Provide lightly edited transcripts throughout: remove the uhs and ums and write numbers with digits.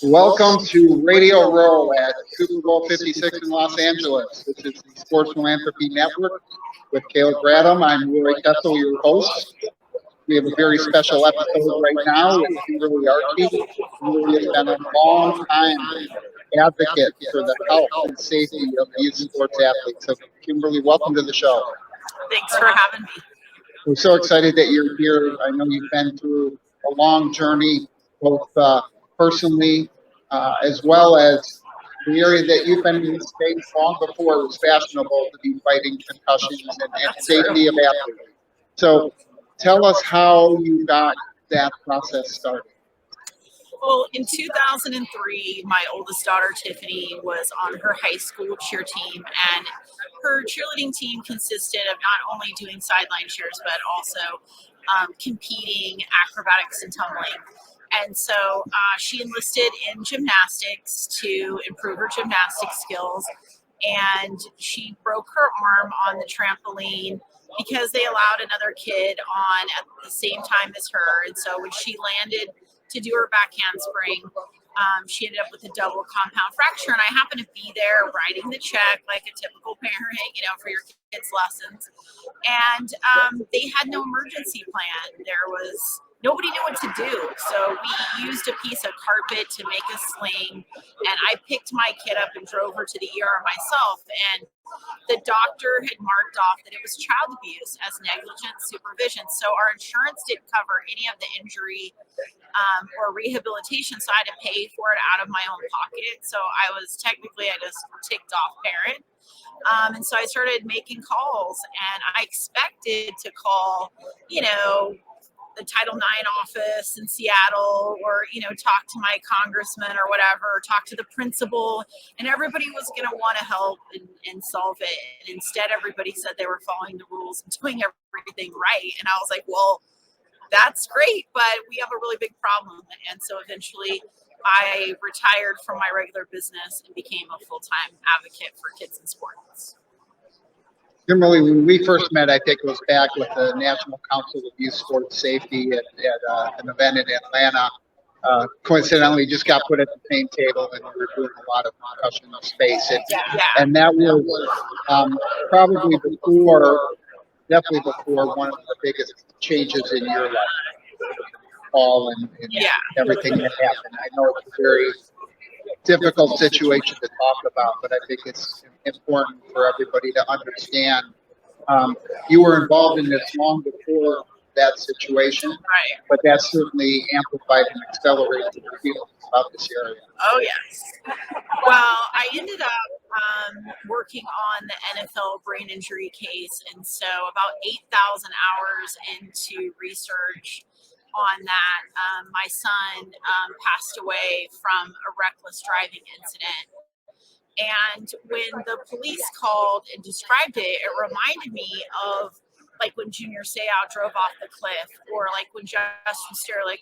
Welcome to Radio Row at Super Bowl 56 in Los Angeles. This is the Sports Philanthropy Network with Caleb Bradham. I'm Roy Kessel, your host. We have a very special episode right now with Kimberly Archie. Kimberly has been a long-time advocate for the health and safety of youth sports athletes. So, Kimberly, welcome to the show. Thanks for having me. We're so excited that you're here. I know you've been through a long journey, both personally as well as the area that you've been in the space long before it was fashionable to be fighting concussions and safety of athletes. So tell us how you got that process started. Well, in 2003, my oldest daughter, Tiffany, was on her high school cheer team, and her cheerleading team consisted of not only doing sideline cheers, but also competing, acrobatics, and tumbling. And so she enlisted in gymnastics to improve her gymnastic skills, and she broke her arm on the trampoline because they allowed another kid on at the same time as her. And so when she landed to do her back handspring, she ended up with a double compound fracture. And I happened to be there writing the check like a typical parent, for your kids' lessons. And they had no emergency plan. Nobody knew what to do. So we used a piece of carpet to make a sling. And I picked my kid up and drove her to the ER myself. And the doctor had marked off that it was child abuse as negligent supervision. So our insurance didn't cover any of the injury or rehabilitation, so I had to pay for it out of my own pocket. So I was technically a just ticked off parent. And so I started making calls, and I expected to call, the Title IX office in Seattle, or, talk to my congressman or whatever, or talk to the principal, and everybody was going to want to help and solve it. And instead, everybody said they were following the rules and doing everything right. And I was like, well, that's great, but we have a really big problem. And so eventually I retired from my regular business and became a full-time advocate for kids in sports. Kimberly, when we first met, I think it was back with the National Council of Youth Sports Safety at an event in Atlanta. Coincidentally, just got put at the same table, and we were doing a lot of concussion space. And that was probably definitely before one of the biggest changes in your life, Paul, and everything that happened. I know it's a very difficult situation to talk about, but I think it's important for everybody to understand. You were involved in this long before that situation, right? But that certainly amplified and accelerated your feelings about this area. Oh, yes. Well, I ended up working on the NFL brain injury case, and so about 8,000 hours into research on that, my son passed away from a reckless driving incident. And when the police called and described it, it reminded me of like when Junior Seau drove off the cliff, or like when Justin Sterling,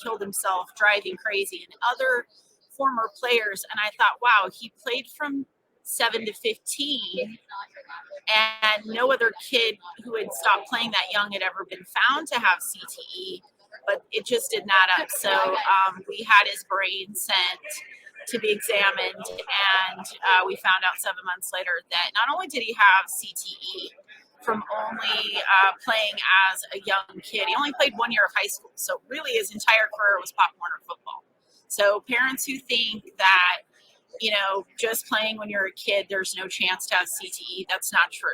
killed himself driving crazy, and other former players. And I thought, wow, he played from 7 to 15, and no other kid who had stopped playing that young had ever been found to have CTE, but it just didn't add up. So we had his brain sent to be examined, and we found out 7 months later that not only did he have CTE from only playing as a young kid, he only played 1 year of high school, so really his entire career was Pop Warner football. So parents who think that, just playing when you're a kid, there's no chance to have CTE, that's not true.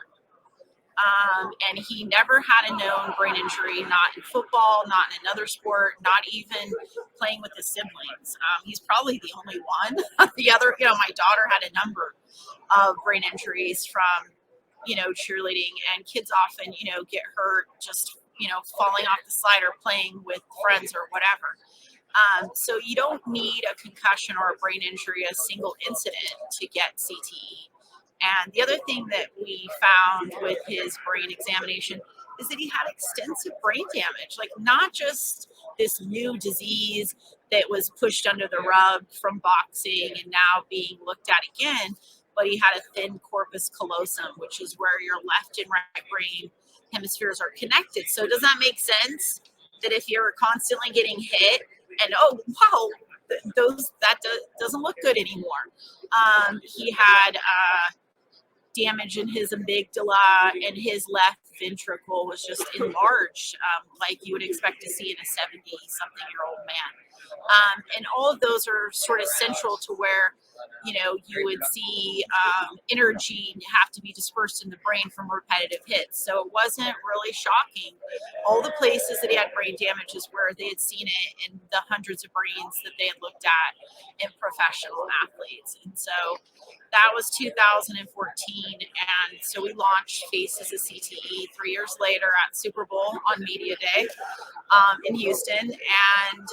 And he never had a known brain injury, not in football, not in another sport, not even playing with his siblings. He's probably the only one. The other, my daughter had a number of brain injuries from, cheerleading, and kids often, get hurt just, falling off the slide or playing with friends or whatever. So you don't need a concussion or a brain injury, a single incident, to get CTE. And the other thing that we found with his brain examination is that he had extensive brain damage, like not just this new disease that was pushed under the rug from boxing and now being looked at again, but he had a thin corpus callosum, which is where your left and right brain hemispheres are connected. So does that make sense that if you're constantly getting hit and, oh, wow, doesn't look good anymore. He had damage in his amygdala, and his left ventricle was just enlarged, like you would expect to see in a 70-something-year-old man. And all of those are sort of central to where, you would see energy have to be dispersed in the brain from repetitive hits. So it wasn't really shocking. All the places that he had brain damage is where they had seen it in the hundreds of brains that they had looked at in professional athletes. And so that was 2014. And so we launched Faces of CTE 3 years later at Super Bowl on Media Day in Houston. And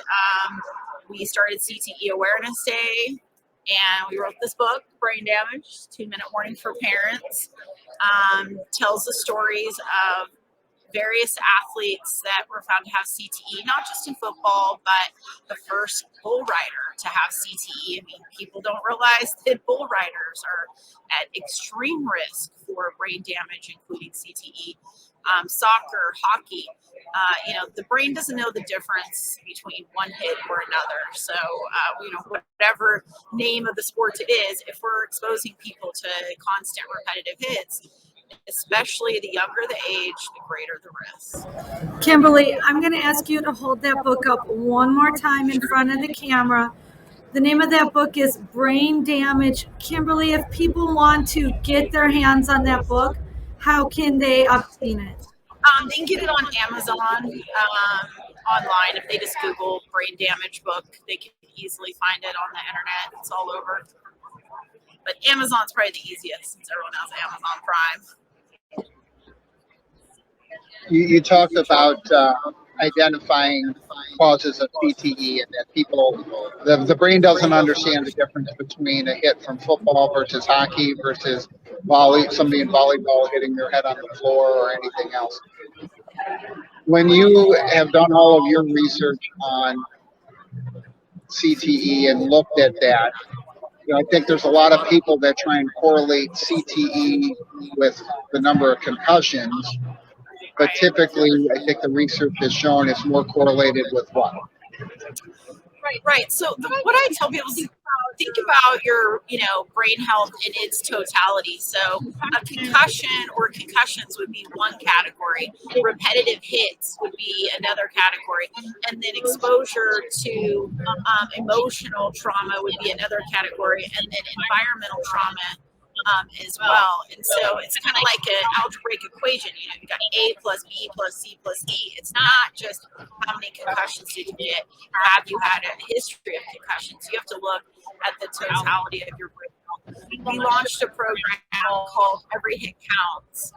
we started CTE Awareness Day. And we wrote this book, Brain Damage, 2-Minute Warning for Parents. Tells the stories of various athletes that were found to have CTE, not just in football, but the first bull rider to have CTE. I mean, people don't realize that bull riders are at extreme risk for brain damage, including CTE. Soccer, hockey, the brain doesn't know the difference between one hit or another. So, whatever name of the sport it is, if we're exposing people to constant repetitive hits, especially the younger the age, the greater the risk. Kimberly, I'm going to ask you to hold that book up one more time in front of the camera. The name of that book is Brain Damage. Kimberly, if people want to get their hands on that book, how can they obtain it? They can get it on Amazon, online. If they just Google Brain Damage book, they can easily find it on the internet. It's all over. But Amazon's probably the easiest since everyone has Amazon Prime. You talked about identifying causes of CTE, and that the brain doesn't understand the difference between a hit from football versus hockey versus somebody in volleyball hitting their head on the floor or anything else. When you have done all of your research on CTE and looked at that, I think there's a lot of people that try and correlate CTE with the number of concussions. But typically, I think the research has shown it's more correlated with what? Right. So what I tell people is think about your, brain health in its totality. So a concussion or concussions would be one category. Repetitive hits would be another category. And then exposure to emotional trauma would be another category. And then environmental trauma as well. And so it's kind of like an algebraic equation. You got A plus B plus C plus D. It's not just how many concussions did you get. Have you had a history of concussions? You have to look at the totality of your brain health. We launched a program called Every Hit Counts.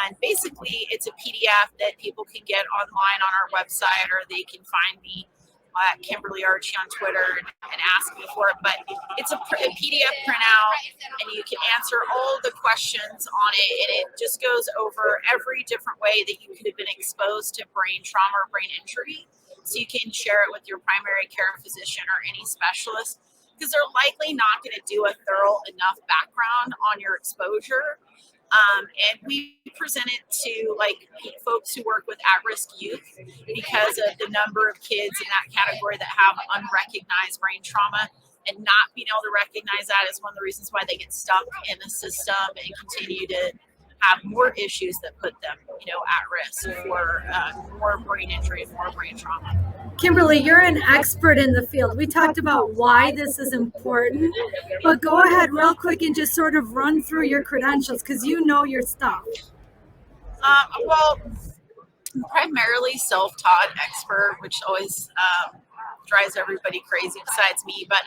And basically, it's a PDF that people can get online on our website, or they can find me at Kimberly Archie on Twitter and ask me for it. But it's a PDF printout, and you can answer all the questions on it. And it just goes over every different way that you could have been exposed to brain trauma or brain injury. So you can share it with your primary care physician or any specialist, because they're likely not going to do a thorough enough background on your exposure. And we present it to folks who work with at-risk youth, because of the number of kids in that category that have unrecognized brain trauma, and not being able to recognize that is one of the reasons why they get stuck in the system and continue to have more issues that put them, at risk for more brain injury, more brain trauma. Kimberly, you're an expert in the field. We talked about why this is important, but go ahead real quick and just sort of run through your credentials, because you know your stuff. Well, I'm primarily self-taught expert, which always drives everybody crazy besides me. But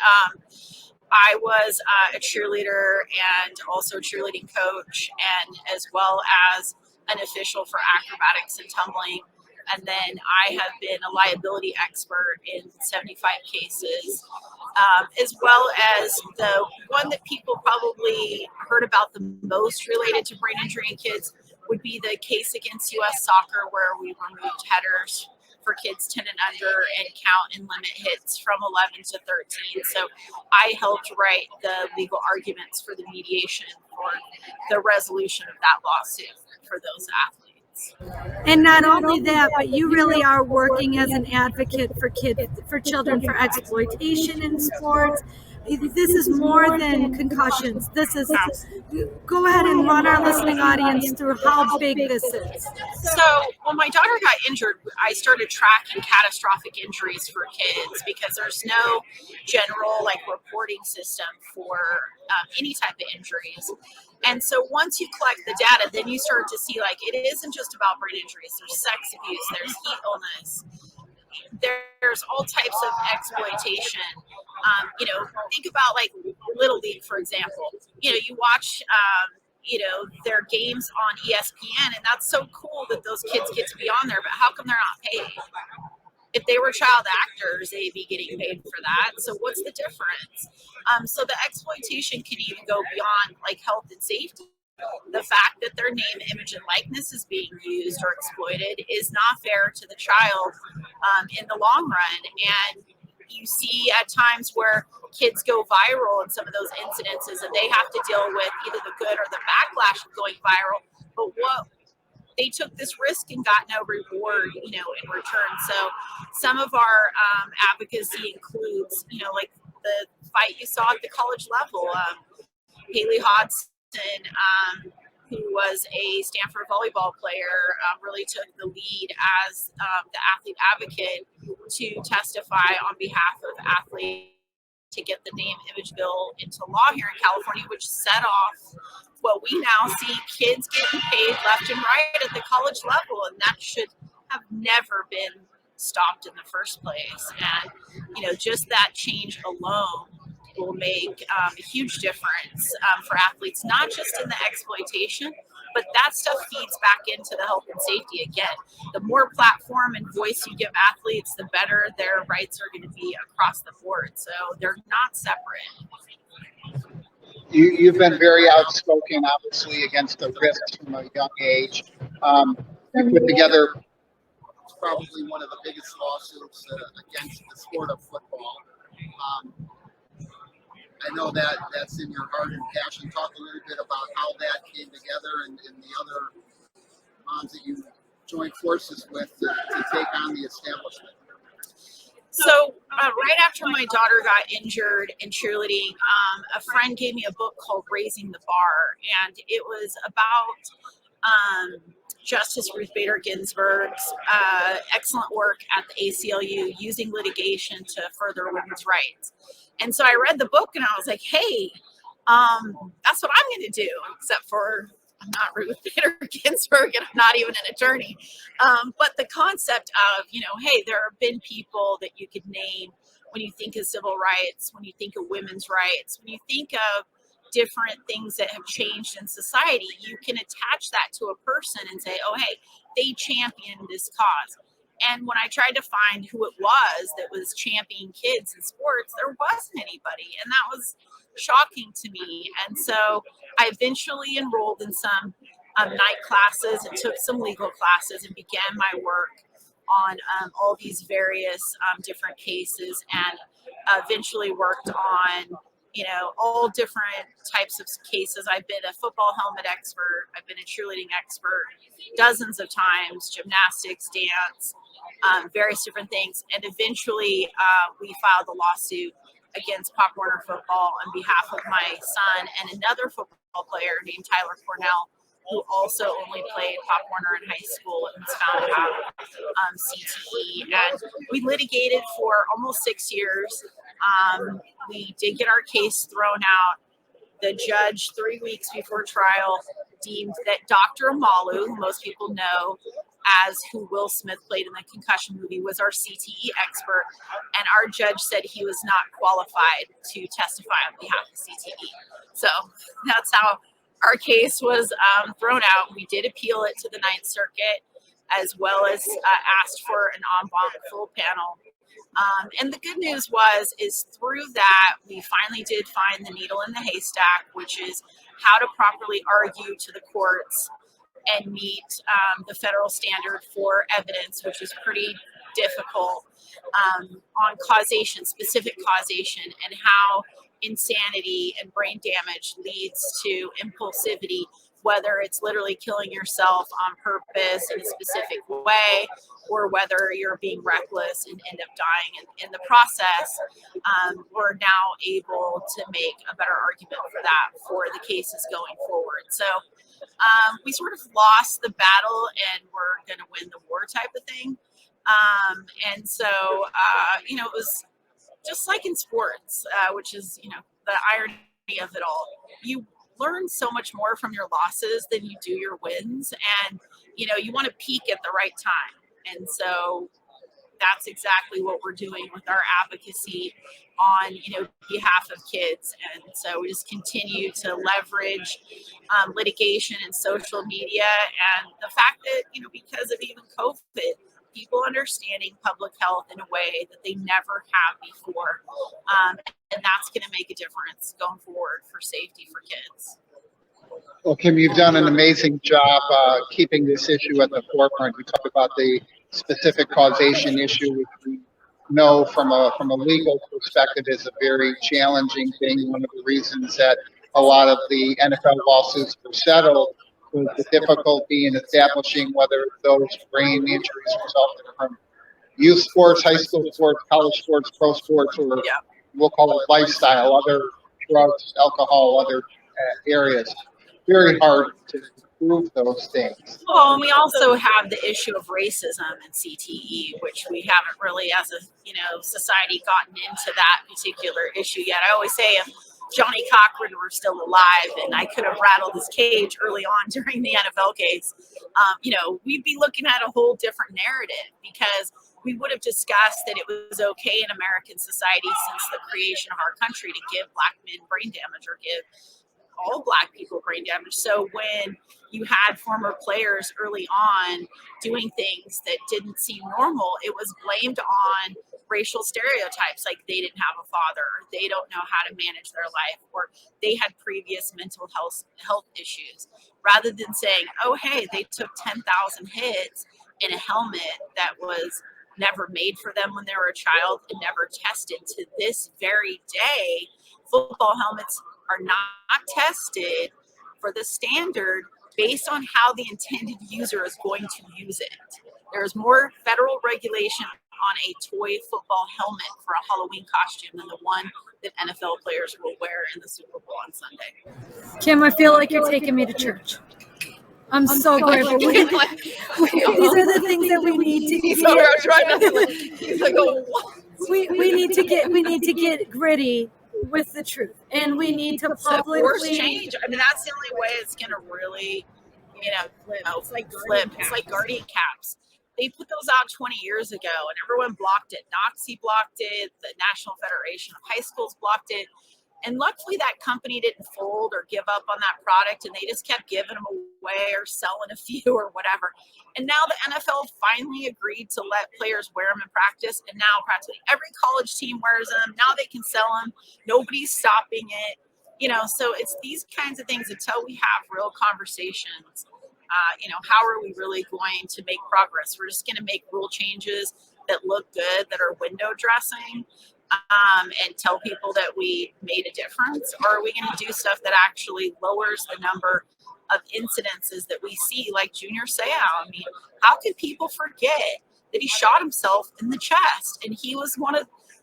I was a cheerleader and also a cheerleading coach, and as well as an official for acrobatics and tumbling. And then I have been a liability expert in 75 cases, as well as the one that people probably heard about the most related to brain injury in kids would be the case against U.S. Soccer, where we removed headers for kids 10 and under and count and limit hits from 11 to 13. So I helped write the legal arguments for the mediation for the resolution of that lawsuit for those athletes. And not only that, but you really are working as an advocate for children for exploitation in sports. This is more than concussions. This is, go ahead and run our listening audience through how big this is. So when my daughter got injured, I started tracking catastrophic injuries for kids because there's no general reporting system for any type of injuries. And so once you collect the data, then you start to see it isn't just about brain injuries. There's sex abuse, there's heat illness, there's all types of exploitation. Think about Little League, for example. You watch their games on ESPN, and that's so cool that those kids get to be on there, but how come they're not paid? If they were child actors, they'd be getting paid for that. So what's the difference? So the exploitation can even go beyond health and safety. The fact that their name, image, and likeness is being used or exploited is not fair to the child in the long run. And you see at times where kids go viral in some of those incidences, and they have to deal with either the good or the backlash of going viral. But they took this risk and got no reward, in return. So some of our advocacy includes, the fight you saw at the college level. Haley Hodgson, who was a Stanford volleyball player, really took the lead as the athlete advocate to testify on behalf of athletes to get the name image bill into law here in California, which set off what we now see kids getting paid left and right at the college level, and that should have never been stopped in the first place. And just that change alone will make a huge difference for athletes, not just in the exploitation, but that stuff feeds back into the health and safety again. The more platform and voice you give athletes, the better their rights are going to be across the board. So they're not separate. You've been very outspoken, obviously, against the risks from a young age. You put together probably one of the biggest lawsuits against the sport of football. I know that's in your heart and passion. Talk a little bit about how that came together and the other moms that you joined forces with to take on the establishment. So right after my daughter got injured in cheerleading, a friend gave me a book called Raising the Bar, and it was about Justice Ruth Bader Ginsburg's excellent work at the ACLU using litigation to further women's rights. And so I read the book and I was like, hey, that's what I'm going to do, except for I'm not Ruth Bader Ginsburg and I'm not even an attorney. But the concept of, hey, there have been people that you could name when you think of civil rights, when you think of women's rights, when you think of different things that have changed in society, you can attach that to a person and say, oh, hey, they championed this cause. And when I tried to find who it was that was championing kids in sports, there wasn't anybody. And that was shocking to me. And so I eventually enrolled in some night classes and took some legal classes and began my work on all these various different cases, and eventually worked on all different types of cases. I've been a football helmet expert. I've been a cheerleading expert dozens of times, gymnastics, dance, various different things. And eventually we filed a lawsuit against Pop Warner Football on behalf of my son and another football player named Tyler Cornell, who also only played Pop Warner in high school and was found to have CTE. And we litigated for almost 6 years. We did get our case thrown out. The judge, 3 weeks before trial, deemed that Dr. Amalu, who most people know as who Will Smith played in the concussion movie, was our CTE expert. And our judge said he was not qualified to testify on behalf of CTE. So that's how our case was thrown out. We did appeal it to the Ninth Circuit, as well as asked for an en banc full panel. And the good news is through that, we finally did find the needle in the haystack, which is how to properly argue to the courts and meet the federal standard for evidence, which is pretty difficult, on causation, specific causation, and how insanity and brain damage leads to impulsivity whether it's literally killing yourself on purpose in a specific way, or whether you're being reckless and end up dying in the process. We're now able to make a better argument for that for the cases going forward. So we sort of lost the battle and we're going to win the war type of thing. And so, you know, it was just like in sports, which is, you know, the irony of it all. You learn so much more from your losses than you do your wins. And, you know, you want to peak at the right time. And so that's exactly what we're doing with our advocacy on, you know, behalf of kids. And so we just continue to leverage litigation and social media, and the fact that, you know, because of even COVID, people understanding public health in a way that they never have before. And that's going to make a difference going forward for safety for kids. Well, Kim, you've done an amazing job keeping this issue at the forefront. You talked about the specific causation issue, which we know from a legal perspective is a very challenging thing. One of the reasons that a lot of the NFL lawsuits were settled was the difficulty in establishing whether those brain injuries resulted from youth sports, high school sports, college sports, pro sports, or we'll call it lifestyle, other drugs, alcohol, other areas. Very hard to prove those things. Well, and we also have the issue of racism and CTE, which we haven't really, as a society, gotten into that particular issue yet. I always say if Johnny Cochran were still alive and I could have rattled his cage early on during the NFL case, we'd be looking at a whole different narrative, because we would have discussed that it was okay in American society since the creation of our country to give Black men brain damage or give all Black people brain damage. So when you had former players early on doing things that didn't seem normal, it was blamed on racial stereotypes, like they didn't have a father, or they don't know how to manage their life, or they had previous mental health issues, rather than saying, oh, hey, they took 10,000 hits in a helmet that was never made for them when they were a child and never tested. To this very day, football helmets are not tested for the standard based on how the intended user is going to use it. There's more federal regulation on a toy football helmet for a Halloween costume than the one that NFL players will wear in the Super Bowl on Sunday. Kim, I feel like you're taking me to church. I'm so grateful. These are the things that we need to get. He's like, oh, what? We need to get gritty with the truth, and we need to publicly force change. I mean, that's the only way it's going to really, flip. It's like Guardian caps. They put those out 20 years ago, and everyone blocked it. NOXI blocked it. The National Federation of High Schools blocked it. And luckily, that company didn't fold or give up on that product, and they just kept giving them away or selling a few or whatever. And now the NFL finally agreed to let players wear them in practice, and now practically every college team wears them. Now they can sell them. Nobody's stopping it. So it's these kinds of things. Until we have real conversations, how are we really going to make progress? We're just going to make rule changes that look good, that are window dressing, and tell people that we made a difference? Or are we going to do stuff that actually lowers the number of incidences that we see, like Junior Seau? I mean, how could people forget that he shot himself in the chest? And he was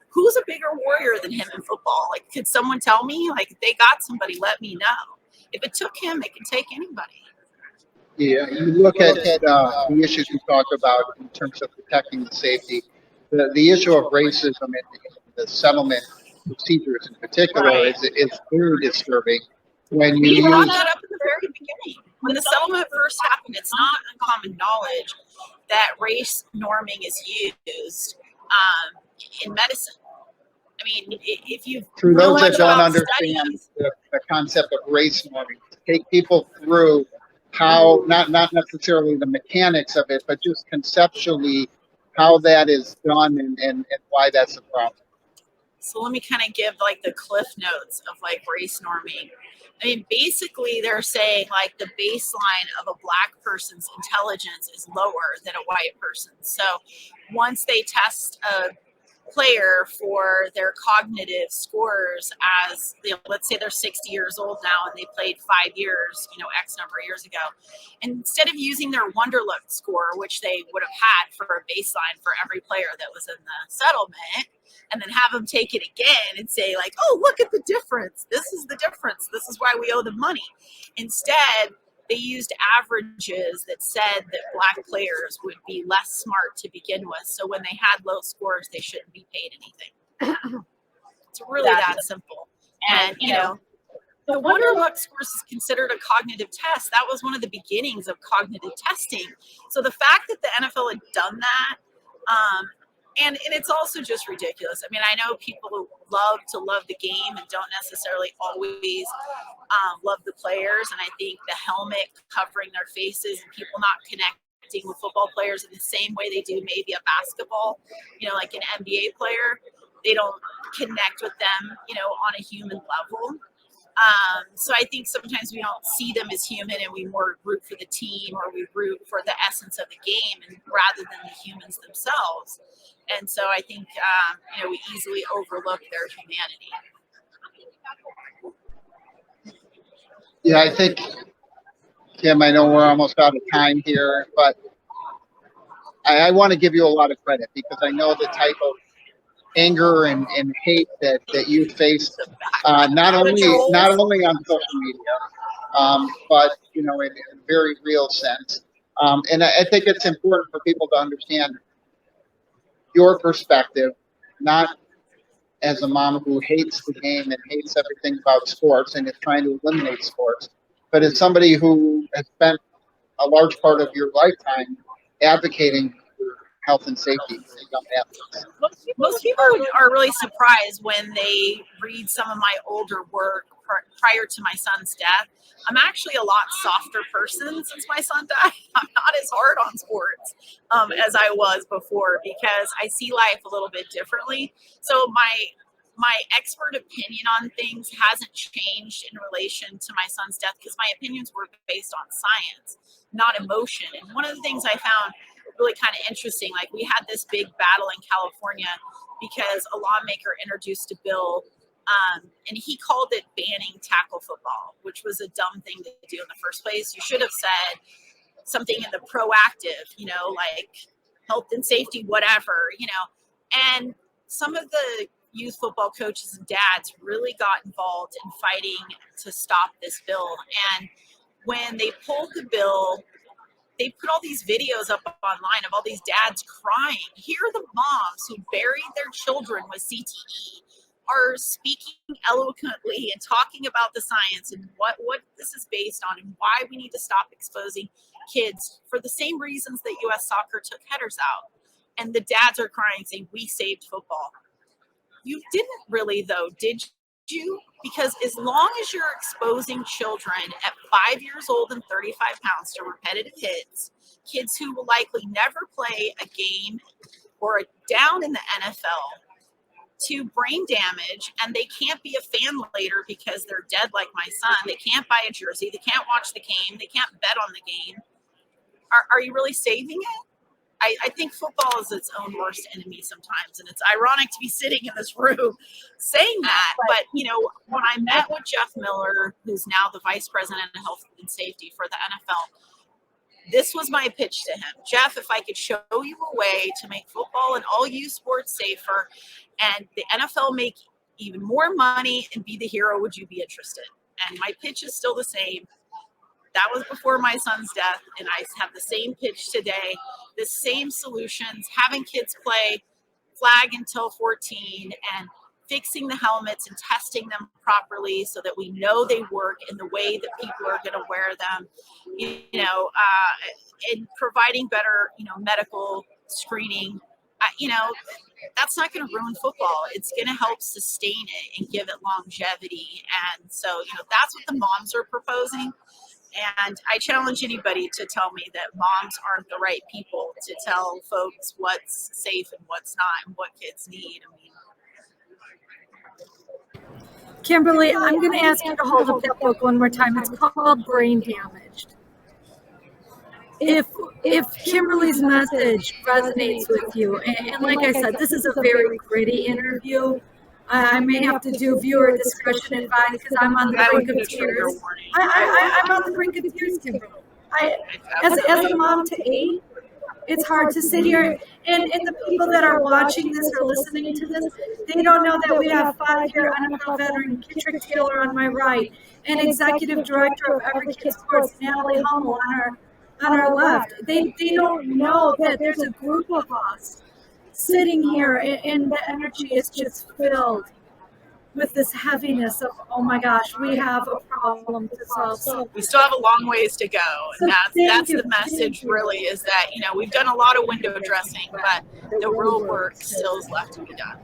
who's a bigger warrior than him in football? Like, could someone tell me? Like, if they got somebody, let me know. If it took him, it can take anybody. Yeah, you look at the issues we talked about in terms of protecting the safety. The issue of racism and the settlement procedures in particular is very disturbing. When you brought that up at the very beginning. When the settlement first happened, it's not uncommon knowledge that race norming is used in medicine. I mean, if you through those that don't understand the concept of race norming, take people through how, not necessarily the mechanics of it, but just conceptually how that is done and why that's a problem. So let me kind of give like the cliff notes of like race norming. I mean, basically they're saying like the baseline of a Black person's intelligence is lower than a white person. So once they test a player for their cognitive scores as, let's say they're 60 years old now and they played 5 years, X number of years ago. And instead of using their Wonderlook score, which they would have had for a baseline for every player that was in the settlement, and then have them take it again and say like, oh, look at the difference. This is the difference. This is why we owe them money. Instead, they used averages that said that Black players would be less smart to begin with. So when they had low scores, they shouldn't be paid anything. It's really that simple. And, the Wonderlook scores is considered a cognitive test. That was one of the beginnings of cognitive testing. So the fact that the NFL had done that, and it's also just ridiculous. I mean, I know people who love the game and don't necessarily always love the players. And I think the helmet covering their faces and people not connecting with football players in the same way they do maybe a basketball, like an NBA player, they don't connect with them, on a human level. So I think sometimes we don't see them as human and we more root for the team or we root for the essence of the game and rather than the humans themselves. And so I think, we easily overlook their humanity. Yeah, I think, Kim, I know we're almost out of time here, but I want to give you a lot of credit because I know the type of anger and hate that you face, not only on social media, but in a very real sense. And I think it's important for people to understand your perspective, not as a mom who hates the game and hates everything about sports and is trying to eliminate sports, but as somebody who has spent a large part of your lifetime advocating for health and safety for young athletes. Most people are really surprised when they read some of my older work prior to my son's death. I'm actually a lot softer person since my son died. I'm not as hard on sports as I was before because I see life a little bit differently. So my expert opinion on things hasn't changed in relation to my son's death because my opinions were based on science, not emotion. And one of the things I found really kind of interesting, like we had this big battle in California because a lawmaker introduced a bill and he called it banning tackle football, which was a dumb thing to do in the first place. You should have said something in the proactive, like health and safety, whatever, and some of the youth football coaches and dads really got involved in fighting to stop this bill. And when they pulled the bill, they put all these videos up online of all these dads crying. Here are the moms who buried their children with CTE are speaking eloquently and talking about the science and what this is based on and why we need to stop exposing kids for the same reasons that U.S. soccer took headers out. And the dads are crying saying, we saved football. You didn't really, though, did you? Because as long as you're exposing children at 5 years old and 35 pounds to repetitive hits, kids who will likely never play a game or a down in the NFL, to brain damage, and they can't be a fan later because they're dead like my son. They can't buy a jersey. They can't watch the game. They can't bet on the game. Are you really saving it? I think football is its own worst enemy sometimes, and it's ironic to be sitting in this room saying that. But, when I met with Jeff Miller, who's now the vice president of health and safety for the NFL, this was my pitch to him. Jeff, if I could show you a way to make football and all youth sports safer and the NFL make even more money and be the hero, would you be interested? And my pitch is still the same. That was before my son's death, and I have the same pitch today, the same solutions, having kids play flag until 14 and fixing the helmets and testing them properly so that we know they work in the way that people are going to wear them, and providing better, medical screening. That's not going to ruin football. It's going to help sustain it and give it longevity. And so, that's what the moms are proposing. And I challenge anybody to tell me that moms aren't the right people to tell folks what's safe and what's not and what kids need. Kimberly, I'm going to ask you to hold up that book one more time. It's called Brain Damaged. if Kimberly's message resonates with you, and like I said, this is a very gritty interview. I may have to do viewer discretion advised because I'm on the I would brink put of a trigger tears. warning. I'm on the brink of tears, Kimberly. As a mom to 8, it's hard to sit here, and the people that are watching this or listening to this, they don't know that we have 5-year NFL veteran Kitrick Taylor on my right, and executive director of Every Kid Sports, Natalie Hummel, on our left. They don't know that there's a group of us sitting here, and the energy is just filled with this heaviness of, oh my gosh, we have a problem to solve. So We still have a long ways to go, and that's you. the message. Really, is that we've done a lot of window dressing, but the real work still is left to be done.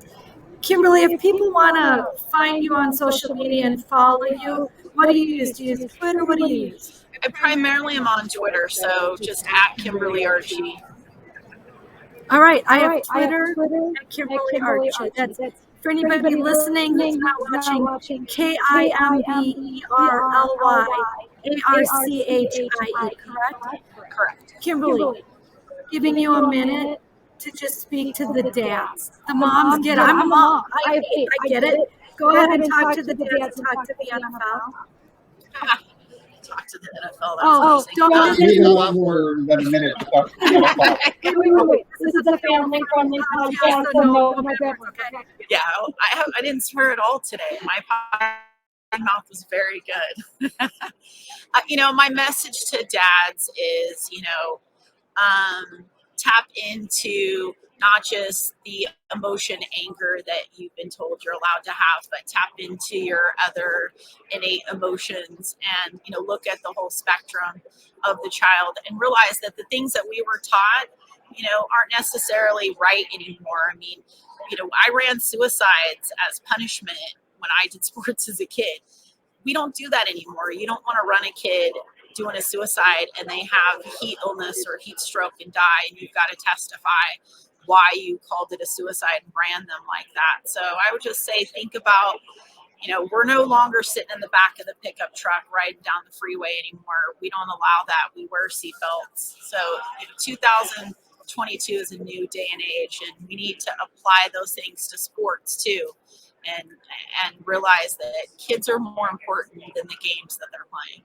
Kimberly, if people want to find you on social media and follow you, what do you use? Do you use Twitter? What do you use? I primarily am on Twitter, so just at Kimberly Archie. All right, I have Twitter at Kimberly Archie. That's for anybody listening who's not watching. KIMBERLY ARCHIE. Correct? Correct. Kimberly, giving you a minute to just speak to the dads. The moms get it. I'm a mom. I get it. Go ahead and talk to the dads and talk to the NFL. Talk to the NFL. Oh, don't Maybe a lot more than a minute to talk to the NFL. wait. This is a family-friendly podcast, so no grandparents, okay? Yeah, I didn't swear at all today. My mouth was very good. My message to dads is, tap into not just the emotion, anger that you've been told you're allowed to have, but tap into your other innate emotions and, look at the whole spectrum of the child and realize that the things that we were taught, aren't necessarily right anymore. I mean, I ran suicides as punishment when I did sports as a kid. We don't do that anymore. You don't want to run a kid doing a suicide and they have heat illness or heat stroke and die, and you've got to testify why you called it a suicide and ran them like that. So I would just say, think about, we're no longer sitting in the back of the pickup truck riding down the freeway anymore. We don't allow that. We wear seatbelts. So 2022 is a new day and age, and we need to apply those things to sports too, and realize that kids are more important than the games that they're playing.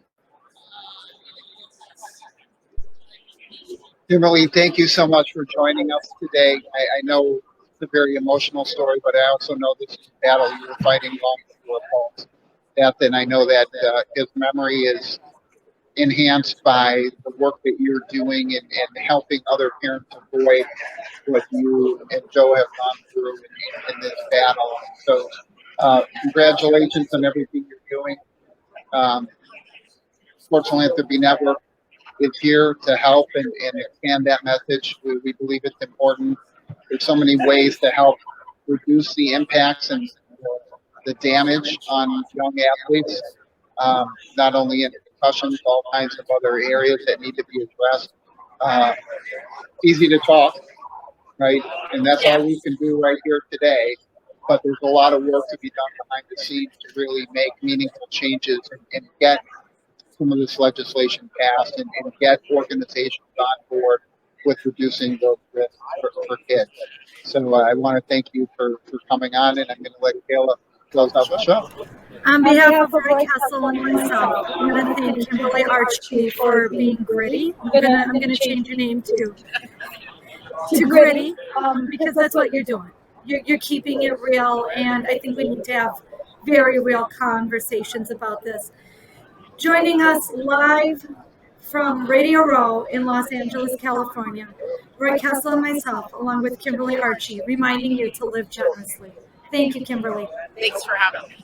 Kimberly, thank you so much for joining us today. I know it's a very emotional story, but I also know this is a battle you were fighting long before Paul's death, and I know that his memory is enhanced by the work that you're doing and helping other parents avoid what you and Joe have gone through in this battle. So congratulations on everything you're doing. Sports Philanthropy Network is here to help and expand that message. We believe it's important. There's so many ways to help reduce the impacts and the damage on young athletes, not only in concussions, all kinds of other areas that need to be addressed. Easy to talk, right? And that's all we can do right here today. But there's a lot of work to be done behind the scenes to really make meaningful changes and get some of this legislation passed and get organizations on board with reducing those risks for kids. So I want to thank you for coming on, and I'm going to let Kayla close out the show. On behalf of Roy Kessel and myself, I want to thank Kimberly Archie for being gritty. I'm gonna change your name to Gritty, because that's what you're doing. You're keeping it real, and I think we need to have very real conversations about this. Joining us live from Radio Row in Los Angeles, California, Roy Kessel and myself, along with Kimberly Archie, reminding you to live generously. Thank you, Kimberly. Thanks for having me.